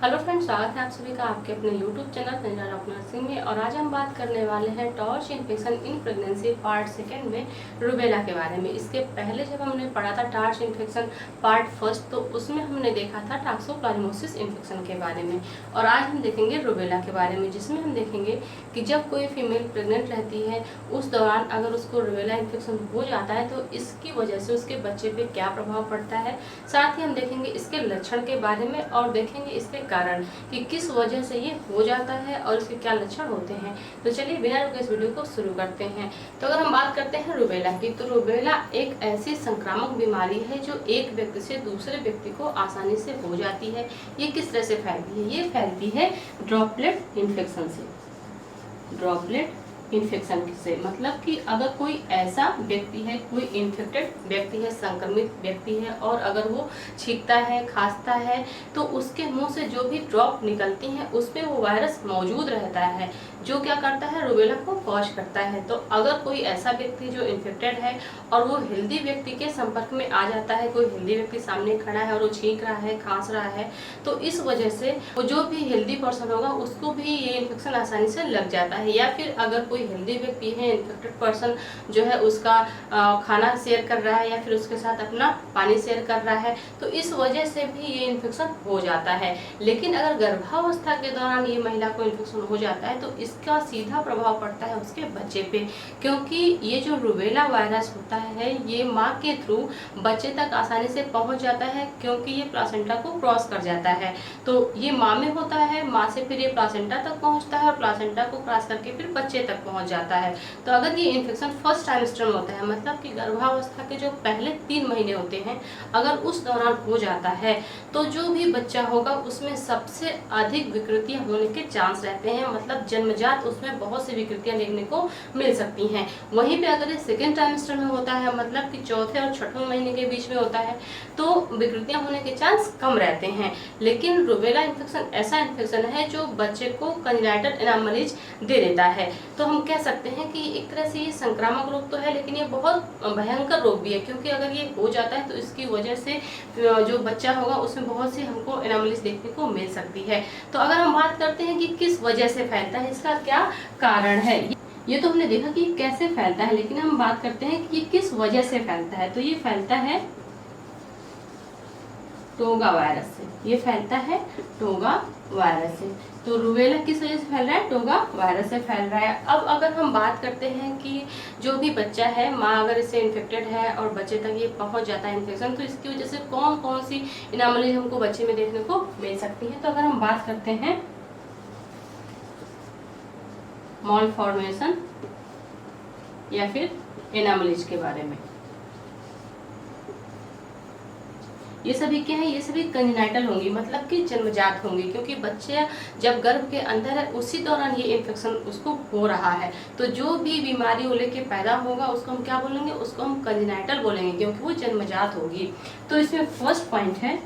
Hello friends, स्वागत है आप सभी का आपके अपने YouTube channel Sanjana doctor nursing में। और आज हम बात करने वाले हैं torch infection in pregnancy part second में रूबेला के बारे में। इसके पहले जब हमने पढ़ा था टॉर्च इन्फेक्शन पार्ट फर्स्ट, तो उसमें हमने देखा था टॉक्सोप्लाज्मोसिस इन्फेक्शन के बारे में। और आज हम देखेंगे रूबेला के बारे में, जिसमें हम देखेंगे कि जब कोई फीमेल प्रेग्नेंट रहती है उस दौरान अगर उसको रूबेला इन्फेक्शन हो जाता है तो इसकी वजह से उसके बच्चे पे क्या प्रभाव पड़ता है। साथ ही हम देखेंगे इसके लक्षण के बारे में और देखेंगे इसके कारण कि किस वजह से ये हो जाता है और इसके क्या लक्षण होते हैं। तो चलिए बिना रुके इस वीडियो को शुरू करते हैं। तो अगर हम बात करते हैं रूबेला की, तो रूबेला एक ऐसी संक्रामक बीमारी है जो एक व्यक्ति से दूसरे व्यक्ति को आसानी से हो जाती है। ये किस तरह से फैलती है? ये फैलती है ड्रॉपलेट इन्फेक्शन से। ड्रॉपलेट इन्फेक्शन से मतलब कि अगर कोई ऐसा व्यक्ति है, कोई इन्फेक्टेड व्यक्ति है, संक्रमित व्यक्ति है, और अगर वो छींकता है, खांसता है, तो उसके मुंह से जो भी ड्रॉप निकलती हैं उसमें वो वायरस मौजूद रहता है, जो क्या करता है, रूबेला को कॉज करता है। तो अगर कोई ऐसा व्यक्ति जो इन्फेक्टेड है और वो हेल्दी व्यक्ति के संपर्क में आ जाता है, कोई हेल्दी व्यक्ति सामने खड़ा है और वो छींक रहा है, खांस रहा है, तो इस वजह से वो जो भी हेल्दी पर्सन होगा उसको भी ये इन्फेक्शन आसानी से लग जाता है। या फिर अगर कोई हेल्दी व्यक्ति है, इन्फेक्टेड पर्सन जो है, उसका खाना शेयर कर रहा है या फिर उसके साथ अपना पानी शेयर कर रहा है, तो इस वजह से भी ये इन्फेक्शन हो जाता है। लेकिन अगर गर्भावस्था के दौरान ये महिला को इन्फेक्शन हो जाता है तो इसका सीधा प्रभाव पड़ता है उसके बच्चे पे, क्योंकि ये जो रूबेला वायरस होता है ये माँ के थ्रू बच्चे तक आसानी से पहुंच जाता है, क्योंकि ये प्लासेंटा को क्रॉस कर जाता है। तो ये माँ में होता है, माँ से फिर ये प्लासेंटा तक पहुंचता है और प्लासेंटा को क्रॉस करके फिर बच्चे तक पहुंच जाता है। तो अगर ये इन्फेक्शन फर्स्ट ट्राइमेस्टर में होता है, मतलब कि गर्भावस्था के जो पहले 3 महीने होते हैं, अगर उस दौरान हो जाता है तो जो भी बच्चा होगा उसमें सबसे अधिक विकृतियां होने के चांस रहते हैं। मतलब जन्मजात उसमें बहुत सी विकृतियां देखने को मिल सकती हैं। वहीं पे अगर ये सेकेंड ट्राइमेस्टर में होता है, मतलब कि चौथे और छठवें महीने के बीच में होता है, तो विकृतियां होने के चांस कम रहते हैं। लेकिन रूबेला इन्फेक्शन ऐसा इन्फेक्शन है जो बच्चे को कंजेनिटल एनोमलीज दे देता है। तो हम कह सकते हैं कि एक तरह से ये संक्रामक रोग तो है, लेकिन ये बहुत भयंकर रोग भी है, क्योंकि अगर ये हो जाता है तो इसकी वजह से जो बच्चा होगा उसमें बहुत सी हमको एनोमलीज देखने को मिल सकती है। तो अगर हम बात करते हैं कि किस वजह से फैलता है, इसका क्या कारण है, ये तो हमने देखा कि कैसे फैलता है, लेकिन हम बात करते हैं कि ये किस वजह से फैलता है। तो ये फैलता है टोगा वायरस से। ये फैलता है टोगा वायरस से। तो रूबेला किस वजह से फैल रहा है? टोगा वायरस से फैल रहा है। अब अगर हम बात करते हैं कि जो भी बच्चा है, माँ अगर इससे इन्फेक्टेड है और बच्चे तक ये पहुंच जाता है इन्फेक्शन, तो इसकी वजह से कौन कौन सी एनोमलीज हमको बच्चे में देखने को मिल सकती है। तो अगर हम बात करते हैं मालफॉर्मेशन या फिर एनोमलीज के बारे में, ये सभी क्या है? ये सभी कंजेनिटल होंगी, मतलब कि जन्मजात होंगी, क्योंकि बच्चे जब गर्भ के अंदर है उसी दौरान ये इन्फेक्शन उसको हो रहा है। तो जो भी बीमारी वो लेके पैदा होगा उसको हम क्या बोलेंगे? उसको हम कंजेनिटल बोलेंगे, क्योंकि वो जन्मजात होगी। तो इसमें फर्स्ट पॉइंट है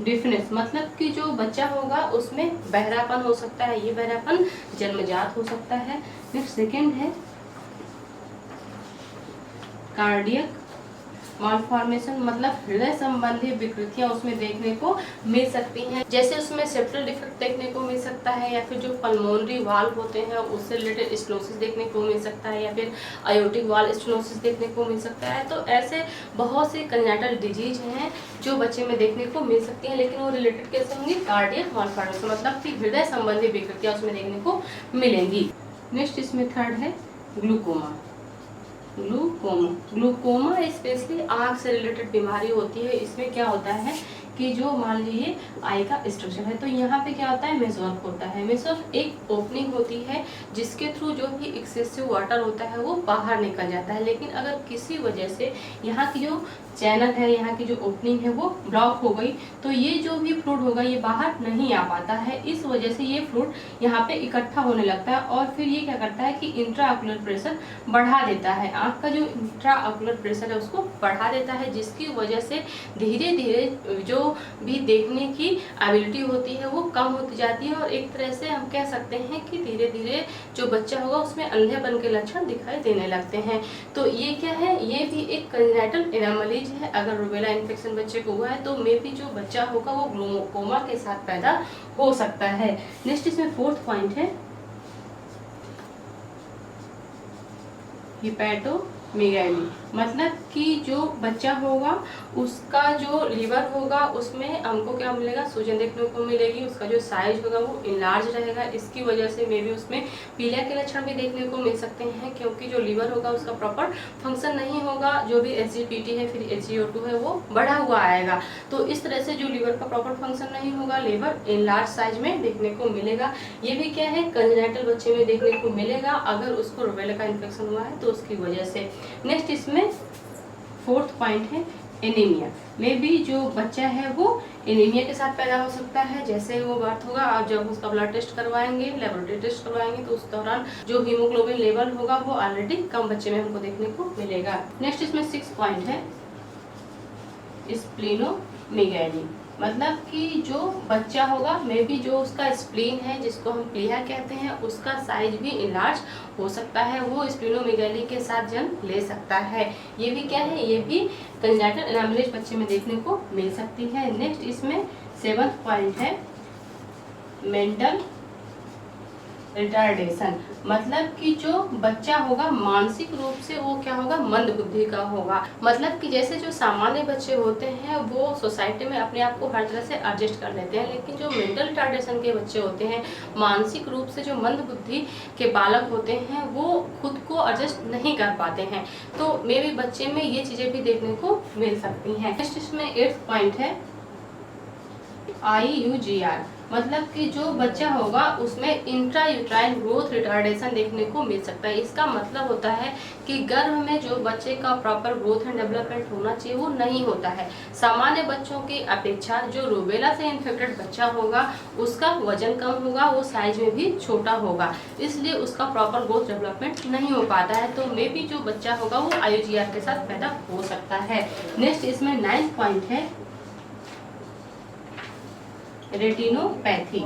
डिफनेस, मतलब कि जो बच्चा होगा उसमें बहरापन हो सकता है, ये बहरापन जन्मजात हो सकता है। नेक्स्ट सेकेंड है कार्डियक मालफॉर्मेशन, मतलब हृदय संबंधी विकृतियां उसमें देखने को मिल सकती हैं। जैसे उसमें सेप्टल डिफेक्ट देखने को मिल सकता है, या फिर जो पल्मोनरी वाल्व होते हैं उससे रिलेटेड स्टेनोसिस देखने को मिल सकता है, या फिर आयोटिक वाल्व स्टेनोसिस देखने को मिल सकता है। तो ऐसे बहुत से कंजेनिटल डिजीज हैं जो बच्चे में देखने को मिल सकती हैं, लेकिन वो रिलेटेड कैसे होंगी? कार्डियक मालफॉर्मेशन, मतलब कि हृदय संबंधी विकृतियां उसमें देखने को मिलेंगी। नेक्स्ट इसमें थर्ड है ग्लूकोमा। ग्लूकोमा स्पेशली आँख से रिलेटेड बीमारी होती है। इसमें क्या होता है कि जो मान लीजिए आई का स्ट्रक्चर है, तो यहाँ पे क्या होता है? मेसोर्फ होता है। मेसोर्फ एक ओपनिंग होती है जिसके थ्रू जो भी एक्सेसिव वाटर होता है वो बाहर निकल जाता है। लेकिन अगर किसी वजह से यहाँ की जो चैनल है, यहाँ की जो ओपनिंग है वो ब्लॉक हो गई, तो ये जो भी फ्लूइड होगा ये बाहर नहीं आ पाता है। इस वजह से ये फ्लूइड यहाँ पे इकट्ठा होने लगता है और फिर ये क्या करता है कि इंट्राऑक्यूलर प्रेशर बढ़ा देता है। आँख का जो इंट्राऑक्यूलर प्रेशर है उसको बढ़ा देता है, जिसकी वजह से धीरे धीरे जो भी देखने की एबिलिटी होती है वो कम होती जाती है, और एक तरह से हम कह सकते हैं कि धीरे धीरे जो बच्चा होगा उसमें अंधेपन के लक्षण दिखाई देने लगते हैं। तो ये क्या है? ये भी एक कंजेनिटल एनोमलीज है, अगर रूबेला इन्फेक्शन बच्चे को हुआ है तो मे बी जो बच्चा होगा वो ग्लूकोमा के साथ पैदा हो सकता है। नेक्स्ट इसमें फोर्थ पॉइंट है हिपैटोमेगाली, मतलब कि जो बच्चा होगा उसका जो लीवर होगा उसमें हमको क्या मिलेगा, सूजन देखने को मिलेगी, उसका जो साइज होगा वो इनलार्ज रहेगा। इसकी वजह से मे बी उसमें पीलिया के लक्षण भी देखने को मिल सकते हैं, क्योंकि जो लीवर होगा उसका प्रॉपर फंक्शन नहीं होगा, जो भी SGPT है फिर HgO2 है वो बढ़ा हुआ आएगा। तो इस तरह से जो लीवर का प्रॉपर फंक्शन नहीं होगा, लीवर इनलार्ज साइज में देखने को मिलेगा। ये भी क्या है, कंजेनिटल बच्चे में देखने को मिलेगा अगर उसको रूबेला का इन्फेक्शन हुआ है तो उसकी वजह से। नेक्स्ट इसमें फोर्थ पॉइंट है एनीमिया, में भी जो बच्चा है वो एनीमिया के साथ पैदा हो सकता है। जैसे वो बात होगा, आप जब उसका ब्लड टेस्ट करवाएंगे, लेबोरेटरी टेस्ट करवाएंगे, तो उस दौरान जो हीमोग्लोबिन लेवल होगा वो ऑलरेडी कम बच्चे में हमको देखने को मिलेगा। नेक्स्ट इसमें 6 पॉइंट है स्प्लीनोमेगाली, मतलब कि जो बच्चा होगा मे बी जो उसका स्प्लीन है जिसको हम प्लीहा कहते हैं उसका साइज भी इनलार्ज हो सकता है, वो स्प्लीनोमेगाली के साथ जन्म ले सकता है। ये भी क्या है, ये भी कंजेनिटल एनामिलीज बच्चे में देखने को मिल सकती है। नेक्स्ट इसमें 7th पॉइंट है मेंटल रिटार्डेशन, मतलब कि जो बच्चा होगा मानसिक रूप से वो क्या होगा, मंद बुद्धि का होगा। मतलब कि जैसे जो सामान्य बच्चे होते हैं वो सोसाइटी में अपने आप को हर तरह से एडजस्ट कर लेते हैं, लेकिन जो मेंटल रिटार्डेशन के बच्चे होते हैं, मानसिक रूप से जो मंद बुद्धि के बालक होते हैं, वो खुद को एडजस्ट नहीं कर पाते हैं। तो मे बी बच्चे में ये चीजें भी देखने को मिल सकती हैं। नेक्स्ट इसमें 8th पॉइंट है IUGR, मतलब कि जो बच्चा होगा उसमें इंट्रायूट्राइन ग्रोथ रिटार्डेशन देखने को मिल सकता है। इसका मतलब होता है कि गर्भ में जो बच्चे का प्रॉपर ग्रोथ एंड डेवलपमेंट होना चाहिए वो नहीं होता है। सामान्य बच्चों की अपेक्षा जो रूबेला से इन्फेक्टेड बच्चा होगा उसका वजन कम होगा, वो साइज में भी छोटा होगा, इसलिए उसका प्रॉपर ग्रोथ डेवलपमेंट नहीं हो पाता है। तो मे बी जो बच्चा होगा वो IUGR के साथ पैदा हो सकता है। नेक्स्ट इसमें 9th पॉइंट है रेटिनोपैथी।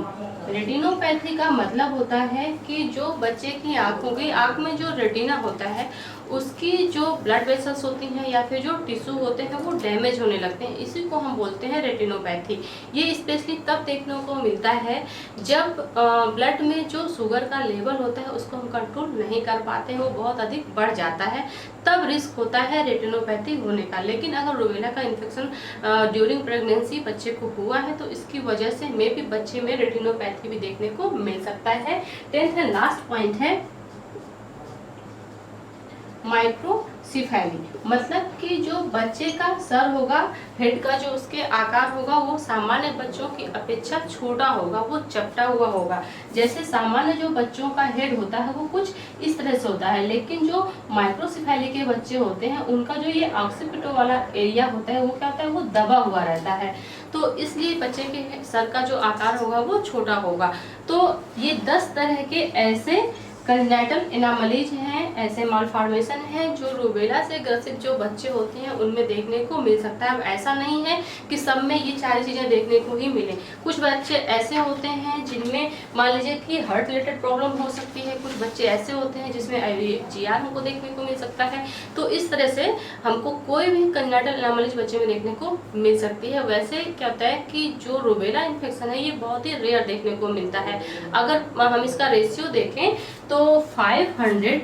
रेटिनोपैथी का मतलब होता है कि जो बच्चे की आँख होगी, आँख में जो रेटिना होता है उसकी जो ब्लड वेसल्स होती हैं या फिर जो टिश्यू होते हैं वो डैमेज होने लगते हैं, इसी को हम बोलते हैं रेटिनोपैथी। ये स्पेशली तब देखने को मिलता है जब ब्लड में जो शुगर का लेवल होता है उसको हम कंट्रोल नहीं कर पाते हैं, वो बहुत अधिक बढ़ जाता है, तब रिस्क होता है रेटिनोपैथी होने का। लेकिन अगर रूबेला का इन्फेक्शन ड्यूरिंग प्रेगनेंसी बच्चे को हुआ है तो इसकी वजह से मे भी बच्चे में रेटिनोपैथी भी देखने को मिल सकता है। 10th एंड लास्ट पॉइंट है माइक्रोसिफेली, मतलब कि जो बच्चे का सर होगा, हेड का जो उसके आकार होगा वो सामान्य बच्चों की अपेक्षा छोटा होगा, वो चपटा हुआ होगा। जैसे सामान्य जो बच्चों का हेड होता है वो कुछ इस तरह से होता है, लेकिन जो माइक्रोसिफेली के बच्चे होते हैं उनका जो ये ऑक्सीपिटो वाला एरिया होता है वो क्या होता है, वो दबा हुआ रहता है, तो इसलिए बच्चे के सर का जो आकार होगा वो छोटा होगा। तो ये 10 तरह के ऐसे कंजेनिटल एनामलीज हैं, ऐसे मालफॉर्मेशन हैं जो रूबेला से ग्रसित जो बच्चे होते हैं उनमें देखने को मिल सकता है। अब ऐसा नहीं है कि सब में ये सारी चीज़ें देखने को ही मिले, कुछ बच्चे ऐसे होते हैं जिनमें मान लीजिए कि हार्ट रिलेटेड प्रॉब्लम हो सकती है, कुछ बच्चे ऐसे होते हैं जिसमें IUGR हमको देखने को मिल सकता है। तो इस तरह से हमको कोई भी कंजेनिटल एनामलीज बच्चे में देखने को मिल सकती है। वैसे क्या होता है कि जो रूबेला इन्फेक्शन है ये बहुत ही रेयर देखने को मिलता है। अगर हम इसका रेशियो देखें तो 500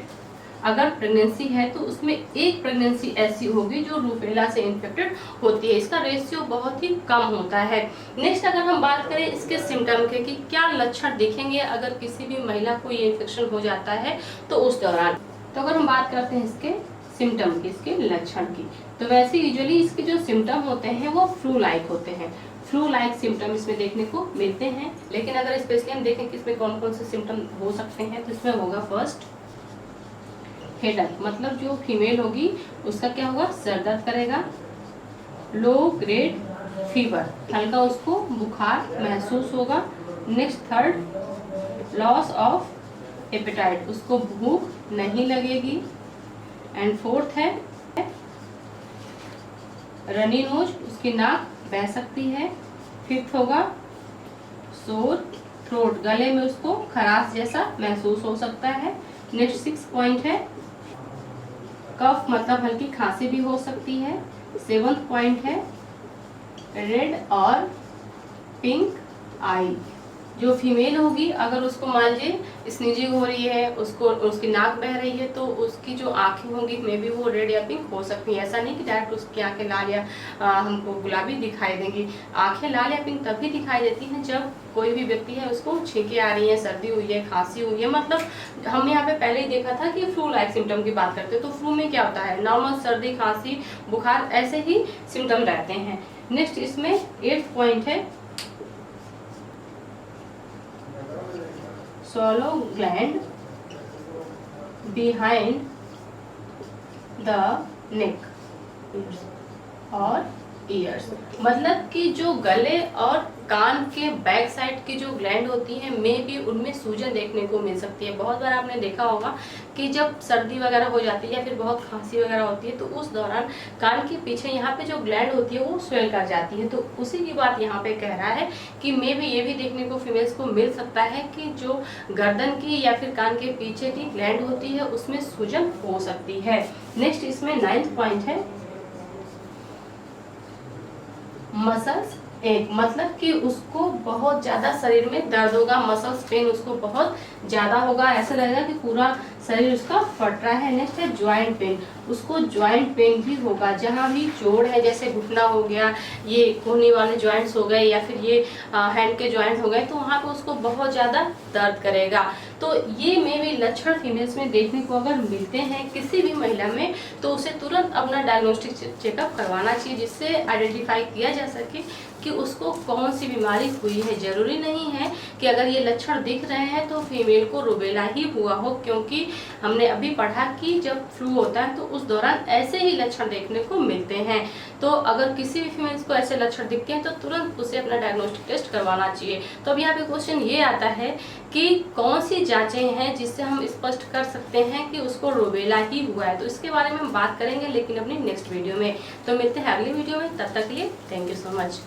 अगर प्रेगनेंसी है तो उसमें एक प्रेगनेंसी ऐसी होगी जो रूबेला से इन्फेक्टेड होती है, इसका रेशियो बहुत ही कम होता है। नेक्स्ट अगर हम बात करें इसके सिम्टम के कि क्या लक्षण दिखेंगे अगर किसी भी महिला को ये इन्फेक्शन हो जाता है तो उस दौरान, तो अगर हम बात करते हैं इसके सिम्टम की, इसके लक्षण की, तो वैसे यूजुअली इसके जो सिम्टम होते हैं वो फ्लू लाइक होते हैं, फ्लू लाइक सिम्टम इसमें देखने को मिलते हैं। लेकिन अगर स्पेशली हम देखें कि इसमें कौन कौन से सिम्टम हो सकते हैं तो इसमें होगा फर्स्ट हेडेक, मतलब जो फीमेल होगी उसका क्या होगा, सर दर्द करेगा। लो ग्रेड फीवर, हल्का उसको बुखार महसूस होगा। Next third loss of appetite, उसको भूख नहीं लगेगी। एंड फोर्थ है रनी नोज, उसकी नाक बह सकती है। फिफ्थ होगा सोर थ्रोट, गले में उसको खराश जैसा महसूस हो सकता है। नेक्स्ट 6 पॉइंट है कफ, मतलब हल्की खांसी भी हो सकती है। 7th पॉइंट है रेड और पिंक आई। जो फीमेल होगी अगर उसको मान लीजिए स्नीजिंग हो रही है, उसको उसकी नाक बह रही है, तो उसकी जो आंखें होंगी मे बी वो रेड या पिंक हो सकती है। ऐसा नहीं कि डायरेक्ट उसकी आंखें लाल या हमको गुलाबी दिखाई देंगी। आंखें लाल या पिंक तभी दिखाई देती हैं जब कोई भी व्यक्ति है उसको छींकें आ रही है, सर्दी हुई है, खांसी हुई है। मतलब हमने यहाँ पे पहले ही देखा था कि फ्लू लाइक सिम्टम की बात करते हैं, तो फ्लू में क्या होता है, नॉर्मल सर्दी, खांसी, बुखार ऐसे ही सिम्टम रहते हैं। नेक्स्ट इसमें 8th पॉइंट है swallow gland behind the neck और ईयर्स। मतलब कि जो गले और कान के बैक साइड की जो ग्लैंड होती है मे भी उनमें सूजन देखने को मिल सकती है। बहुत बार आपने देखा होगा कि जब सर्दी वगैरह हो जाती है या फिर बहुत खांसी वगैरह होती है तो उस दौरान कान के पीछे यहाँ पे जो ग्लैंड होती है वो स्वेल कर जाती है। तो उसी की बात यहाँ पे कह रहा है कि मे भी ये भी देखने को फीमेल्स को मिल सकता है कि जो गर्दन की या फिर कान के पीछे की ग्लैंड होती है उसमें सूजन हो सकती है। नेक्स्ट इसमें 9th पॉइंट है मसल्स एक। मतलब कि उसको बहुत ज्यादा शरीर में दर्द होगा, मसल्स पेन उसको बहुत ज्यादा होगा, ऐसा लगेगा कि पूरा शरीर उसका फट रहा है। नेक्स्ट है ज्वाइंट पेन, उसको ज्वाइंट पेन भी होगा, जहाँ भी जोड़ है जैसे घुटना हो गया, ये कोहनी वाले ज्वाइंट्स हो गए या फिर ये हैंड के ज्वाइंट हो गए, तो वहाँ पे उसको बहुत ज्यादा दर्द करेगा। तो ये में भी लक्षण फीमेल्स में देखने को अगर मिलते हैं किसी भी महिला में तो उसे तुरंत अपना डायग्नोस्टिक चेकअप करवाना चाहिए, जिससे आइडेंटिफाई किया जा सके कि उसको कौन सी बीमारी हुई है। जरूरी नहीं है कि अगर ये लक्षण दिख रहे हैं तो फीमेल को रुबेला ही हुआ हो, क्योंकि हमने अभी पढ़ा कि जब फ्लू होता है तो उस दौरान ऐसे ही लक्षण देखने को मिलते हैं। तो अगर किसी भी फीमेल्स को ऐसे लक्षण दिखते हैं तो तुरंत उसे अपना डायग्नोस्टिक टेस्ट करवाना चाहिए। तो अब यहाँ पे क्वेश्चन ये आता है कि कौन सी जांचें हैं जिससे हम स्पष्ट कर सकते हैं कि उसको रुबेला ही हुआ है। तो इसके बारे में हम बात करेंगे लेकिन अपनी नेक्स्ट वीडियो में। तो मिलते हैं अगली वीडियो में, तब तक के लिए थैंक यू सो मच।